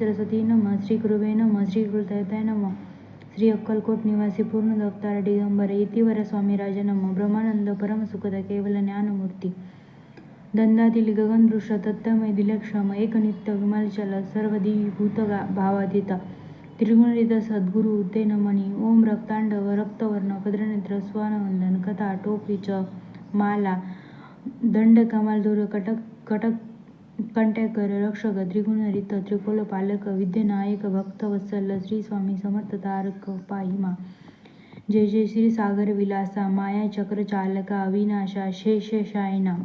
सरस्वती नमः, श्री गुरुवे नमः, श्री गुरुदत्ताय नमः, श्री अक्कलकोट निवासी पूर्ण अवतार दिगंबर यतीवर स्वामी राज नमः, ब्रह्मानंद परमसुखद केवल ज्ञानमूर्ती, दंडातील गगनदृश्य तत्वमय दिलक्षम एक नित्य विमलचल सर्वदी भूत भावातीत त्रिगुणरित सद्गुरु ते नमनी. ओम रक्तांडव रक्तवर्ण कद्रनेत्र स्वानवंदन कथा टोपीच माला दंड कमाल दूर कटक कंटेकर रक्षक त्रिगुणरित त्रिकोल पालक विद्यनायक भक्त वत्सल श्री स्वामी समर्थ तारक पाहिमा. जय जय श्री सागर विलासा माया चक्र चालका अविनाशा शेषशायना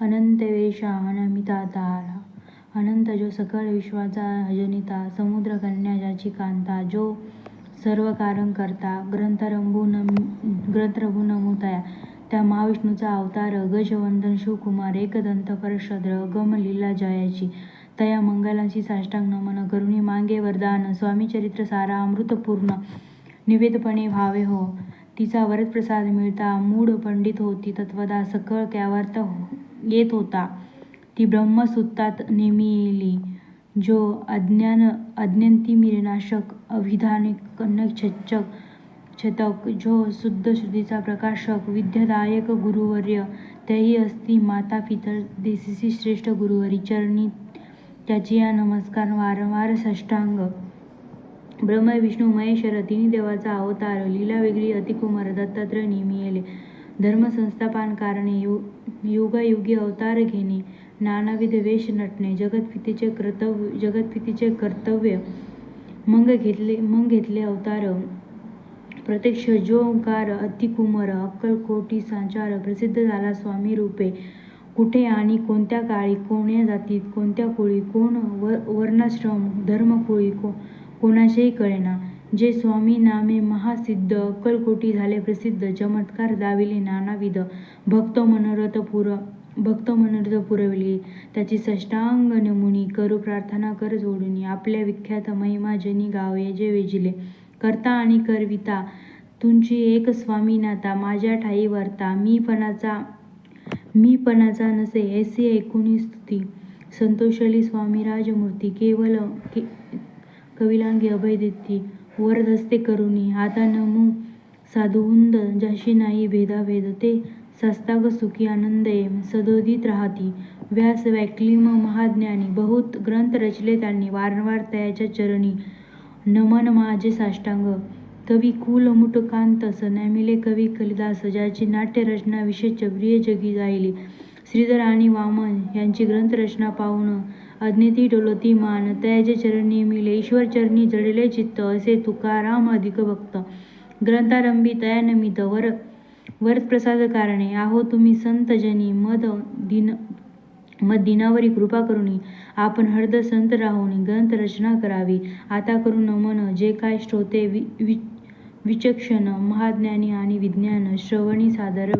अनंत वेशा अनमिता तारा अनंत जो सकळ विश्वाचा जनिता समुद्र कन्या ज्याची कांता जो सर्व कारण करता ग्रंथरंभून मुतया त्या महाविष्णूचा अवतार गजवंदन शिवकुमार एकदंत परशद्र गम लीला जयाची तया मंगलाची साष्टांग नमन करुणी मागे वरदान स्वामी चरित्र सारा अमृतपूर्ण निवेदपणे भावे हो. तिचा वरदप्रसाद मिळता मूढ पंडित होती तत्वदा सकळ त्यावर्त येत होता ती ब्रह्मसूत्रात नेमी येली जो अज्ञानतिमिरनाशक अभिधानिक छतक जो शुद्ध श्रुतीचा प्रकाशक विद्यादायक गुरुवर्य त्याही असती माता पितर देशीसी श्रेष्ठ गुरुवरी चरणी त्याची या नमस्कार वारंवार साष्टांग. ब्रह्म विष्णू महेश्वर तिन्ही देवाचा अवतार लीला वेगळी अतिकुमार दत्तात्रय नेमी येले धर्म संस्थापन कारणे युगायुगी अवतार घेणे नानाविध वेश नटणे जगतपितेचे कर्तव्य मग घेतले अवतार प्रत्यक्ष जो ओंकार अतिकुमार अक्कलकोटी संचार प्रसिद्ध झाला स्वामी रूपे कुठे आणि कोणत्या काळी कोण्या जातीत कोणत्या कुळी कोण वर्णाश्रम धर्मकुळी कोणाशेही कळेना जे स्वामी नामे महासिद्ध अक्कलकोटी झाले प्रसिद्ध चमत्कार दाविले नानाविध भक्त मनोरथ पुरविली त्याची साष्टांग नमुनी करू प्रार्थना कर जोडून आपल्या विख्यात महिमा जनी गावे जे वेजिले करता आणि करविता तुमची एक स्वामी नाता माझ्या ठाई वर्ता मी पणाचा नसे ऐसी ऐकुनी स्तुती संतोषली स्वामी राजमूर्ती केवल कविलांगी अभय देती वरदहस्ते करुणी आता नमू साधुवृंद ज्याशी नाही भेदाभेद ते सस्ताग सुखी आनंदये सदोदित राहती व्यास वैक्लिम महाज्ञानी बहुत ग्रंथ रचले त्यांनी वारंवार तयाच्या चरणी नमन माझे साष्टांग. कवी कुलमुटकांतस नेमिले कवी कालिदास ज्याची नाट्यरचना विशेष प्रिय जगी जाईली श्रीधर आणि वामन यांची ग्रंथरचना पाहून अज्ञेती डोलती मान तयाचे चरणी नेमिले ईश्वर चरणी जडले चित्त असे तुकाराम अधिक भक्त ग्रंथारंभी तयानमित वरदप्रसाद कारणे आहो तुम्ही संत जनी मद दिनावरी कृपा करुणी आपण हृदय संत राहुनी ग्रंथ रचना करावी आता करू नमन जे काय श्रोते विचक्षण महाज्ञानी आणि विज्ञान श्रवणी सादर